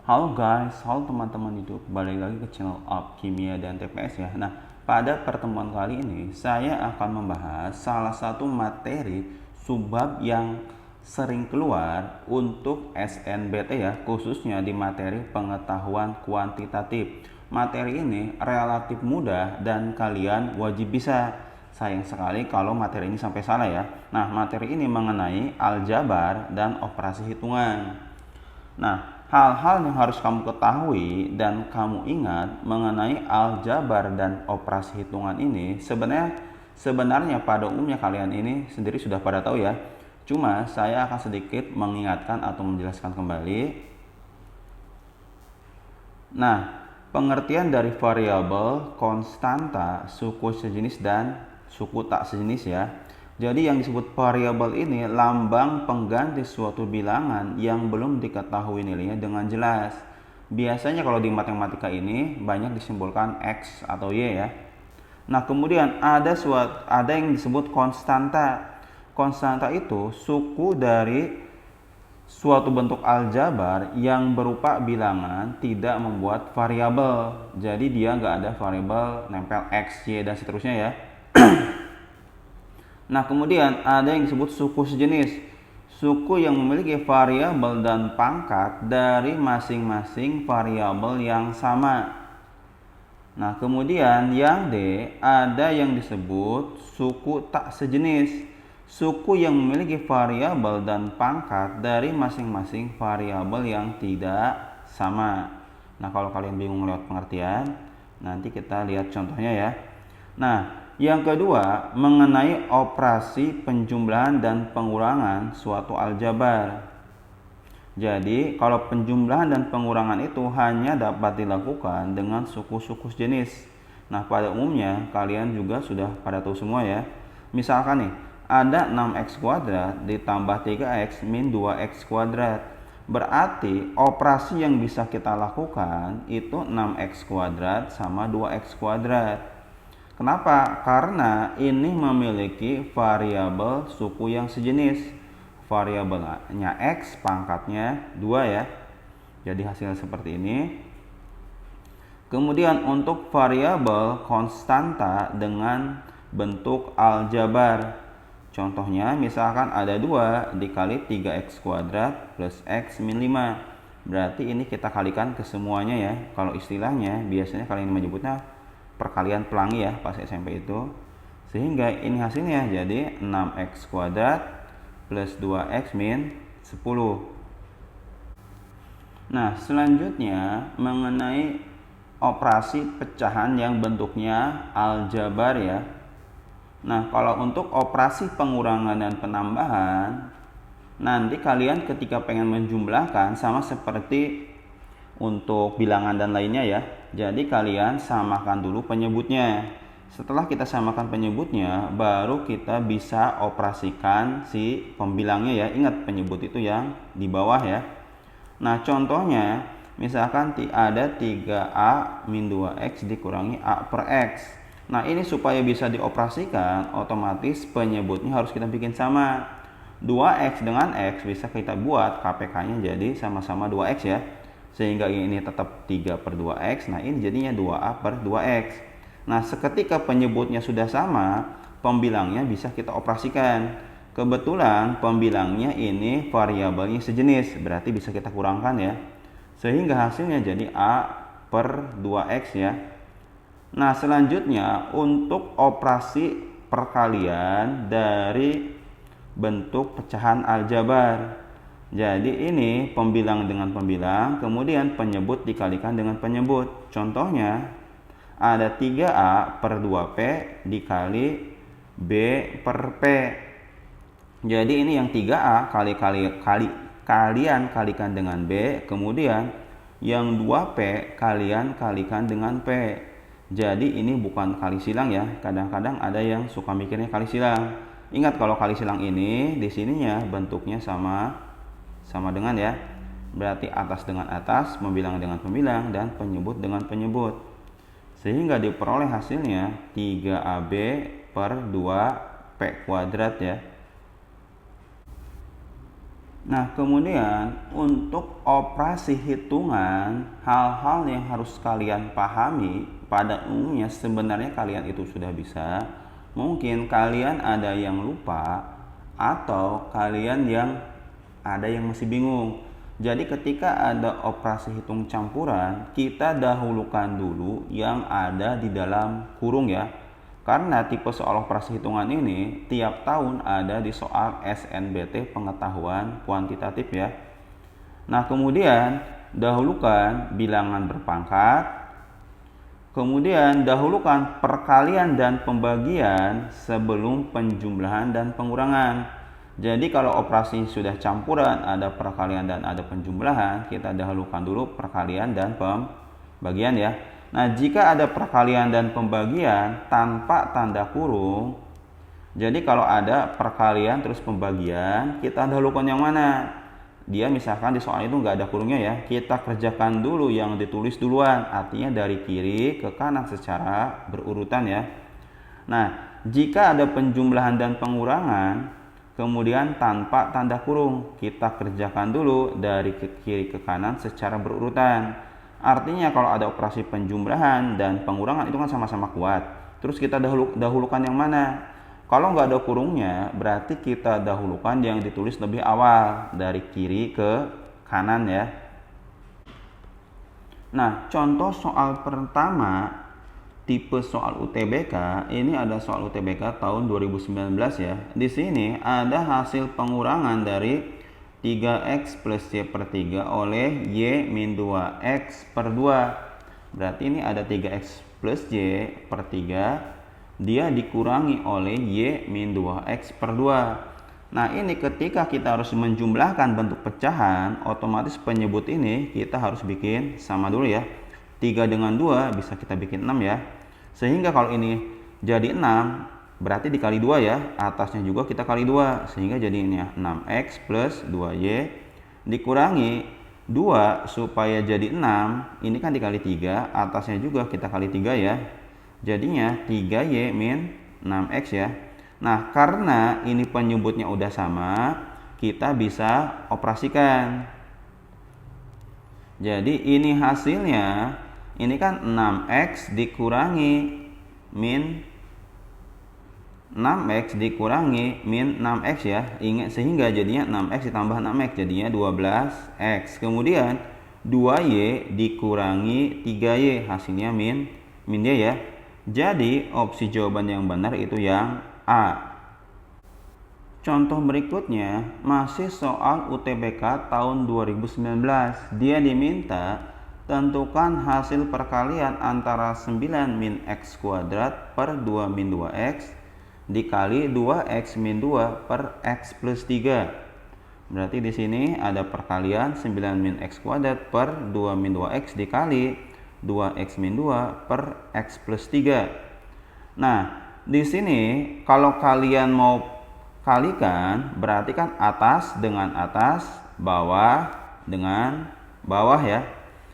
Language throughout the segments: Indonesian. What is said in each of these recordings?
Halo guys, halo teman-teman YouTube. Balik lagi ke channel Up Kimia dan TPS ya. Nah, pada pertemuan kali ini saya akan membahas salah satu materi subbab yang sering keluar untuk SNBT ya, khususnya di materi pengetahuan kuantitatif. Materi ini relatif mudah dan kalian wajib bisa. Sayang sekali kalau materi ini sampai salah ya. Nah, materi ini mengenai aljabar dan operasi hitungan. Nah, hal-hal yang harus kamu ketahui dan kamu ingat mengenai aljabar dan operasi hitungan ini sebenarnya pada umumnya kalian ini sendiri sudah pada tahu ya. Cuma saya akan sedikit mengingatkan atau menjelaskan kembali. Nah, pengertian dari variabel, konstanta, suku sejenis dan suku tak sejenis ya. Jadi yang disebut variabel ini lambang pengganti suatu bilangan yang belum diketahui nilainya dengan jelas. Biasanya kalau di matematika ini banyak disimbolkan X atau Y ya. Nah, kemudian ada yang disebut konstanta. Konstanta itu suku dari suatu bentuk aljabar yang berupa bilangan tidak membuat variabel. Jadi dia nggak ada variabel nempel X, Y, dan seterusnya ya. Nah, kemudian ada yang disebut suku sejenis. Suku yang memiliki variabel dan pangkat dari masing-masing variabel yang sama. Nah, kemudian yang D, ada yang disebut suku tak sejenis. Suku yang memiliki variabel dan pangkat dari masing-masing variabel yang tidak sama. Nah, kalau kalian bingung lewat pengertian, nanti kita lihat contohnya ya. Nah, yang kedua, mengenai operasi penjumlahan dan pengurangan suatu aljabar. Jadi, kalau penjumlahan dan pengurangan itu hanya dapat dilakukan dengan suku-suku sejenis. Nah, pada umumnya kalian juga sudah pada tahu semua ya. Misalkan nih, ada 6x kuadrat ditambah 3x min 2x kuadrat. Berarti operasi yang bisa kita lakukan itu 6x kuadrat sama 2x kuadrat. Kenapa? Karena ini memiliki variabel suku yang sejenis. Variabelnya X, pangkatnya 2 ya. Jadi hasilnya seperti ini. Kemudian untuk variabel konstanta dengan bentuk aljabar. Contohnya misalkan ada 2 dikali 3x kuadrat plus x min 5. Berarti ini kita kalikan ke semuanya ya. Kalau istilahnya biasanya kalian menyebutnya perkalian pelangi ya pas SMP itu. Sehingga ini hasilnya jadi 6x kuadrat plus 2x min 10. Nah, selanjutnya mengenai operasi pecahan yang bentuknya aljabar ya. Nah, kalau untuk operasi pengurangan dan penambahan, nanti kalian ketika pengen menjumlahkan sama seperti untuk bilangan dan lainnya ya. Jadi kalian samakan dulu penyebutnya. Setelah kita samakan penyebutnya, baru kita bisa operasikan si pembilangnya ya. Ingat penyebut itu yang di bawah ya. Nah, contohnya misalkan ada 3A min 2X dikurangi A per X. Nah, ini supaya bisa dioperasikan, otomatis penyebutnya harus kita bikin sama. 2X dengan X bisa kita buat KPK-nya jadi sama-sama 2X ya. Sehingga ini tetap 3 per 2X. Nah, ini jadinya 2A per 2X. Nah, seketika penyebutnya sudah sama, pembilangnya bisa kita operasikan. Kebetulan pembilangnya ini variabelnya sejenis, berarti bisa kita kurangkan ya. Sehingga hasilnya jadi A per 2X ya. Nah, selanjutnya untuk operasi perkalian dari bentuk pecahan aljabar. Jadi ini pembilang dengan pembilang, kemudian penyebut dikalikan dengan penyebut. Contohnya ada 3A per 2P dikali B per P. Jadi ini yang 3A kalian kalikan dengan B, kemudian yang 2P kalian kalikan dengan P. Jadi ini bukan kali silang ya. Kadang-kadang ada yang suka mikirnya kali silang. Ingat kalau kali silang ini di sininya bentuknya sama dengan ya. Berarti atas dengan atas, pembilang dengan pembilang, dan penyebut dengan penyebut. Sehingga diperoleh hasilnya 3AB per 2P kuadrat ya. Nah, kemudian untuk operasi hitungan, hal-hal yang harus kalian pahami pada umumnya sebenarnya kalian itu sudah bisa. Mungkin kalian ada yang lupa atau kalian yang masih bingung. Jadi ketika ada operasi hitung campuran, kita dahulukan dulu yang ada di dalam kurung ya. Karena tipe soal operasi hitungan ini tiap tahun ada di soal SNBT pengetahuan kuantitatif ya. Nah, kemudian dahulukan bilangan berpangkat, kemudian dahulukan perkalian dan pembagian sebelum penjumlahan dan pengurangan. Jadi kalau operasi sudah campuran, ada perkalian dan ada penjumlahan, kita dahulukan dulu perkalian dan pembagian ya. Nah, jika ada perkalian dan pembagian tanpa tanda kurung, jadi kalau ada perkalian terus pembagian, kita dahulukan yang mana? Dia misalkan di soal itu nggak ada kurungnya ya, kita kerjakan dulu yang ditulis duluan, artinya dari kiri ke kanan secara berurutan ya. Nah, jika ada penjumlahan dan pengurangan, kemudian tanpa tanda kurung, kita kerjakan dulu dari kiri ke kanan secara berurutan. Artinya kalau ada operasi penjumlahan dan pengurangan itu kan sama-sama kuat. Terus kita dahulukan yang mana? Kalau nggak ada kurungnya, berarti kita dahulukan yang ditulis lebih awal dari kiri ke kanan ya. Nah, contoh soal pertama tipe soal UTBK, ini ada soal UTBK tahun 2019 ya. Di sini ada hasil pengurangan dari 3x plus y per 3 oleh y min 2x per 2. Berarti ini ada 3x plus y per 3, dia dikurangi oleh y min 2x per 2. Nah, ini ketika kita harus menjumlahkan bentuk pecahan, otomatis penyebut ini kita harus bikin sama dulu ya. 3 dengan 2 bisa kita bikin 6 ya. Sehingga kalau ini jadi 6, berarti dikali 2 ya, atasnya juga kita kali 2, sehingga jadi ini ya 6x plus 2y dikurangi 2 supaya jadi 6, ini kan dikali 3, atasnya juga kita kali 3 ya, jadinya 3y min 6x ya. Nah, karena ini penyebutnya udah sama, kita bisa operasikan. Jadi ini hasilnya, ini kan 6x dikurangi min 6x dikurangi min 6x ya. Ingat, sehingga jadinya 6x ditambah 6x jadinya 12x. Kemudian 2y dikurangi 3y hasilnya min y ya. Jadi opsi jawaban yang benar itu yang A. Contoh berikutnya masih soal UTBK tahun 2019. Dia diminta tentukan hasil perkalian antara 9 min x kuadrat per 2 min 2x dikali 2x min 2 per x plus 3. Berarti di sini ada perkalian 9 min x kuadrat per 2 min 2x dikali 2x min 2 per x plus 3. Nah, di sini kalau kalian mau kalikan, berarti kan atas dengan atas, bawah dengan bawah ya.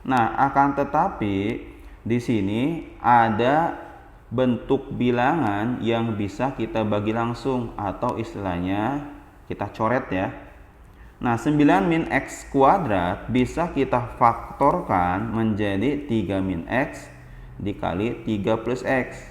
Nah, akan tetapi di sini ada bentuk bilangan yang bisa kita bagi langsung atau istilahnya kita coret ya. Nah, 9 min x kuadrat bisa kita faktorkan menjadi 3 min x dikali 3 plus x.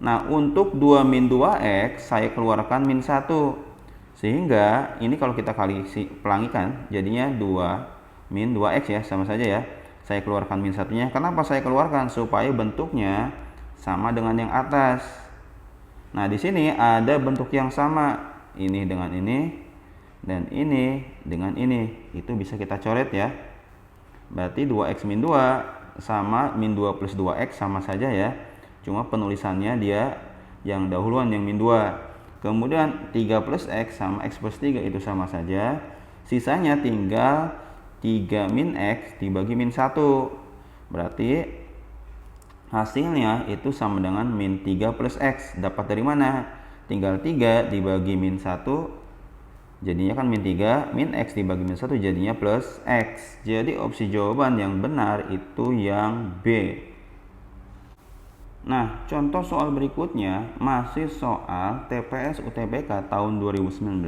Nah, untuk 2 min 2x saya keluarkan min 1. Sehingga ini kalau kita pelangikan jadinya 2 min 2x ya, sama saja ya. Saya keluarkan min 1-nya. Kenapa saya keluarkan? Supaya bentuknya sama dengan yang atas. Nah, di sini ada bentuk yang sama, ini dengan ini dan ini dengan ini. Itu bisa kita coret ya. Berarti 2x min 2 sama min 2 plus 2x sama saja ya. Cuma penulisannya dia yang dahuluan yang min 2. Kemudian 3 plus x sama x plus 3 itu sama saja. Sisanya tinggal 3 min x dibagi min 1. Berarti hasilnya itu sama dengan min 3 plus x. Dapat dari mana? Tinggal 3 dibagi min 1, jadinya kan min 3, min x dibagi min 1 jadinya plus x. Jadi opsi jawaban yang benar itu yang B. Nah, contoh soal berikutnya masih soal TPS UTBK tahun 2019.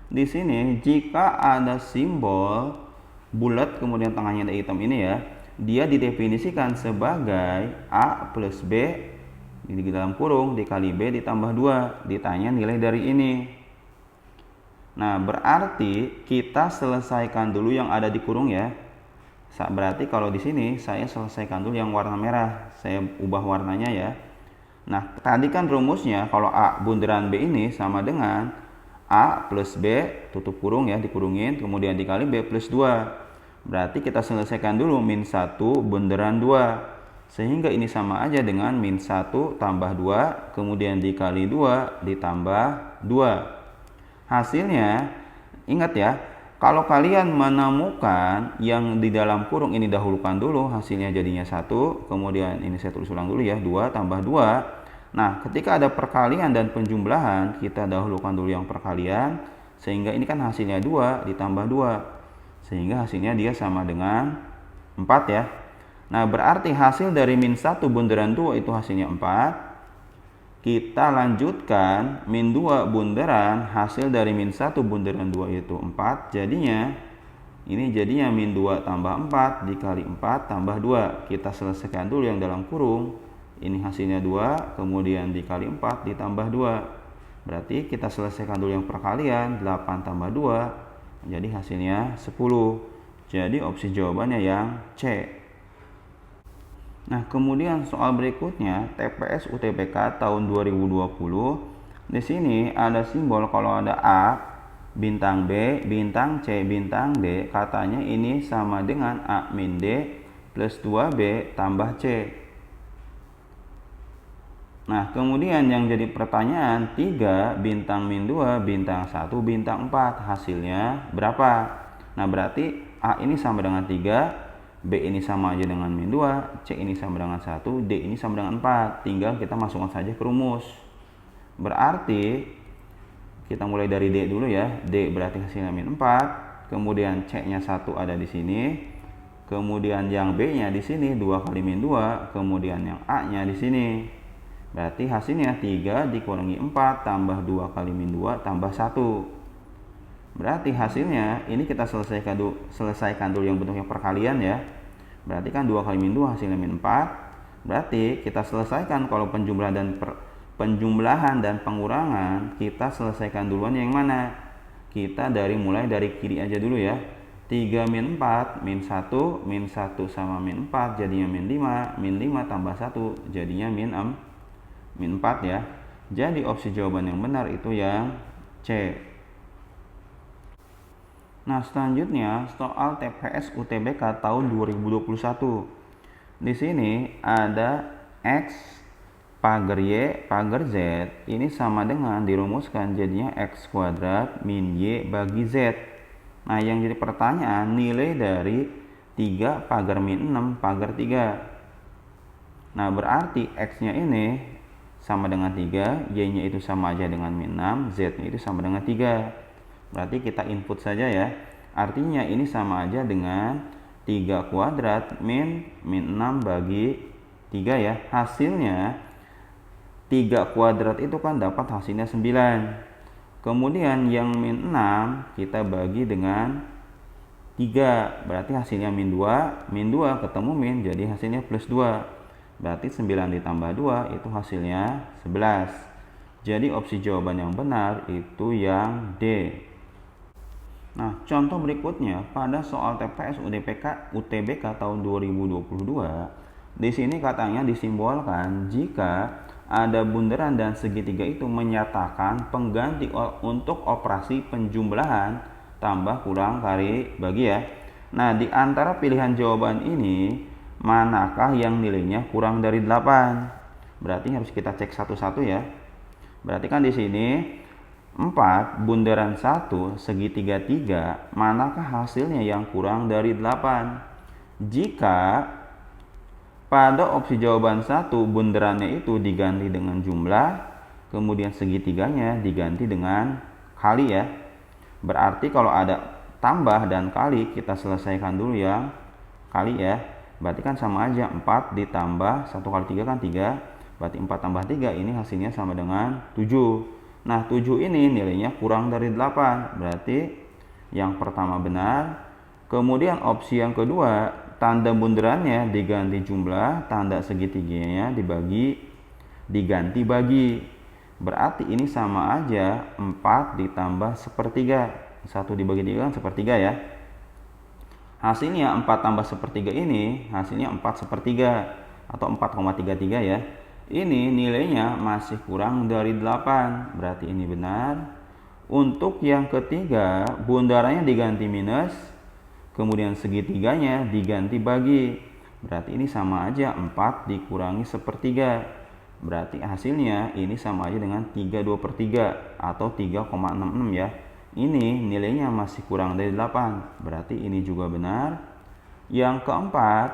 Di sini jika ada simbol bulat kemudian tengahnya ada hitam ini ya, dia didefinisikan sebagai A plus B di dalam kurung dikali B ditambah 2. Ditanya nilai dari ini. Nah, berarti kita selesaikan dulu yang ada di kurung ya. Berarti kalau di sini saya selesaikan dulu yang warna merah. Saya ubah warnanya ya. Nah, tadi kan rumusnya kalau A bunderan B ini sama dengan A plus B tutup kurung ya, dikurungin, kemudian dikali B plus 2. Berarti kita selesaikan dulu min 1 bunderan 2. Sehingga ini sama aja dengan min 1 tambah 2, kemudian dikali 2 ditambah 2. Hasilnya, ingat ya, kalau kalian menemukan yang di dalam kurung ini dahulukan dulu, hasilnya jadinya 1, kemudian ini saya tulis ulang dulu ya, 2 tambah 2. Nah, ketika ada perkalian dan penjumlahan, kita dahulukan dulu yang perkalian, sehingga ini kan hasilnya 2 ditambah 2. Sehingga hasilnya dia sama dengan 4 ya. Nah, berarti hasil dari min 1 bunderan 2 itu hasilnya 4. Kita lanjutkan min 2 bunderan, hasil dari min 1 bunderan 2 itu 4. Jadinya, ini jadinya min 2 tambah 4 dikali 4 tambah 2. Kita selesaikan dulu yang dalam kurung. Ini hasilnya 2, kemudian dikali 4 ditambah 2. Berarti kita selesaikan dulu yang perkalian, 8 tambah 2. Jadi hasilnya 10. Jadi opsi jawabannya yang C. Nah, kemudian soal berikutnya TPS UTBK tahun 2020. Di sini ada simbol kalau ada A, bintang B, bintang C, bintang D, katanya ini sama dengan A min D plus 2B tambah C. Nah, kemudian yang jadi pertanyaan 3 bintang min 2, bintang 1, bintang 4, hasilnya berapa? Nah, berarti A ini sama dengan 3, B ini sama aja dengan min 2, C ini sama dengan 1, D ini sama dengan 4. Tinggal kita masukkan saja ke rumus. Berarti kita mulai dari D dulu ya. D berarti hasilnya min 4, kemudian C-nya 1 ada di sini. Kemudian yang B-nya di sini 2 kali min 2, kemudian yang A-nya di sini. Berarti hasilnya 3 dikurangi 4 tambah 2 kali min 2 tambah 1. Berarti hasilnya ini kita selesaikan dulu yang bentuknya perkalian ya. Berarti kan 2 kali min 2 hasilnya min 4. Berarti kita selesaikan kalau penjumlahan dan pengurangan, kita selesaikan duluan yang mana? Kita mulai dari kiri aja dulu ya. 3 min 4, min 1 sama min 4 jadinya min 5, min 5 tambah 1 jadinya min 4 ya. Jadi opsi jawaban yang benar itu yang C. Nah, selanjutnya soal TPS UTBK tahun 2021. Di sini ada X pagar Y pagar Z ini sama dengan dirumuskan jadinya X kuadrat min Y bagi Z. Nah, yang jadi pertanyaan nilai dari 3 pagar min 6 pagar 3. Nah, berarti X-nya ini sama dengan 3, Y-nya itu sama aja dengan min 6, Z-nya itu sama dengan 3. Berarti kita input saja ya. Artinya ini sama aja dengan 3 kuadrat min 6 bagi 3 ya. Hasilnya 3 kuadrat itu kan dapat hasilnya 9. Kemudian yang min 6 kita bagi dengan 3. Berarti hasilnya min 2. Min 2 ketemu min jadi hasilnya plus 2. Berarti 9 ditambah 2 itu hasilnya 11. Jadi opsi jawaban yang benar itu yang D. Nah, contoh berikutnya pada soal TPS UTBK tahun 2022. Di sini katanya disimbolkan jika ada bunderan dan segitiga itu menyatakan pengganti untuk operasi penjumlahan tambah kurang kali bagi ya. Nah, di antara pilihan jawaban ini manakah yang nilainya kurang dari 8? Berarti harus kita cek satu-satu ya. Berarti kan di sini 4 bunderan 1 segitiga 3, manakah hasilnya yang kurang dari 8? Jika pada opsi jawaban 1 bunderannya itu diganti dengan jumlah, kemudian segitiganya diganti dengan kali ya. Berarti kalau ada tambah dan kali, kita selesaikan dulu yang kali ya. Berarti kan sama aja 4 ditambah 1 kali 3 kan 3. Berarti 4 tambah 3 ini hasilnya sama dengan 7. Nah, 7 ini nilainya kurang dari 8. Berarti yang pertama benar. Kemudian opsi yang kedua, tanda bunderannya diganti jumlah, tanda segitiganya diganti bagi. Berarti ini sama aja 4 ditambah sepertiga. 1 dibagi 3 kan sepertiga ya. Hasilnya 4 tambah sepertiga ini hasilnya 4 sepertiga atau 4,33 ya. Ini nilainya masih kurang dari 8. Berarti ini benar. Untuk yang ketiga, bundarannya diganti minus, kemudian segitiganya diganti bagi. Berarti ini sama aja 4 dikurangi sepertiga. Berarti hasilnya ini sama aja dengan 32/3 atau 3,66 ya. Ini nilainya masih kurang dari 8. Berarti ini juga benar. Yang keempat,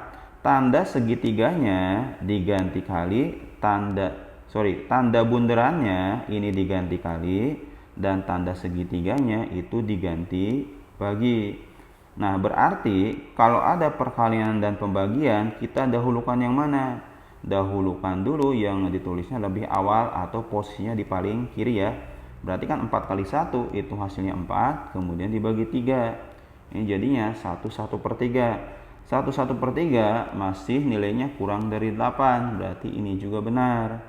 tanda segitiganya diganti kali, tanda bunderannya ini diganti kali, dan tanda segitiganya itu diganti bagi. Nah, berarti kalau ada perkalian dan pembagian, kita dahulukan yang mana? Dahulukan dulu yang ditulisnya lebih awal atau posisinya di paling kiri ya. Berarti kan 4 kali 1 itu hasilnya 4, kemudian dibagi 3. Ini jadinya 1/1/3. 1/1/3 masih nilainya kurang dari 8. Berarti ini juga benar.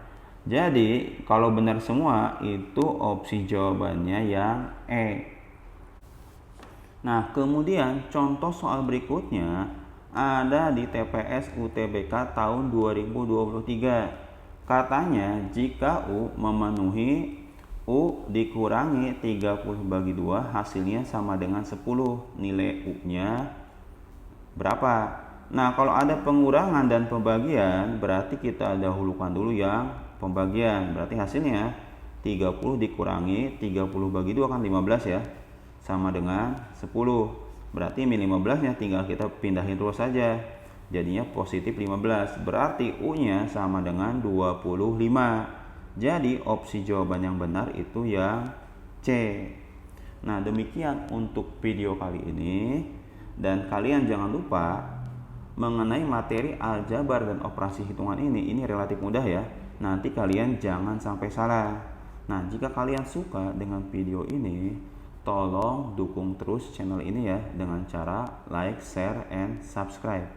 Jadi kalau benar semua itu opsi jawabannya yang E. Nah, kemudian contoh soal berikutnya ada di TPS UTBK tahun 2023. Katanya jika U memenuhi U dikurangi 30 bagi 2 hasilnya sama dengan 10. Nilai U-nya berapa? Nah, kalau ada pengurangan dan pembagian berarti kita dahulukan dulu yang pembagian. Berarti hasilnya 30 dikurangi 30 bagi 2 kan 15 ya. Sama dengan 10. Berarti min 15-nya tinggal kita pindahin terus saja. Jadinya positif 15. Berarti U-nya sama dengan 25. Jadi opsi jawaban yang benar itu yang C. Nah, demikian untuk video kali ini. Dan kalian jangan lupa mengenai materi aljabar dan operasi hitungan ini relatif mudah ya. Nanti kalian jangan sampai salah. Nah, jika kalian suka dengan video ini, tolong dukung terus channel ini ya dengan cara like, share, and subscribe.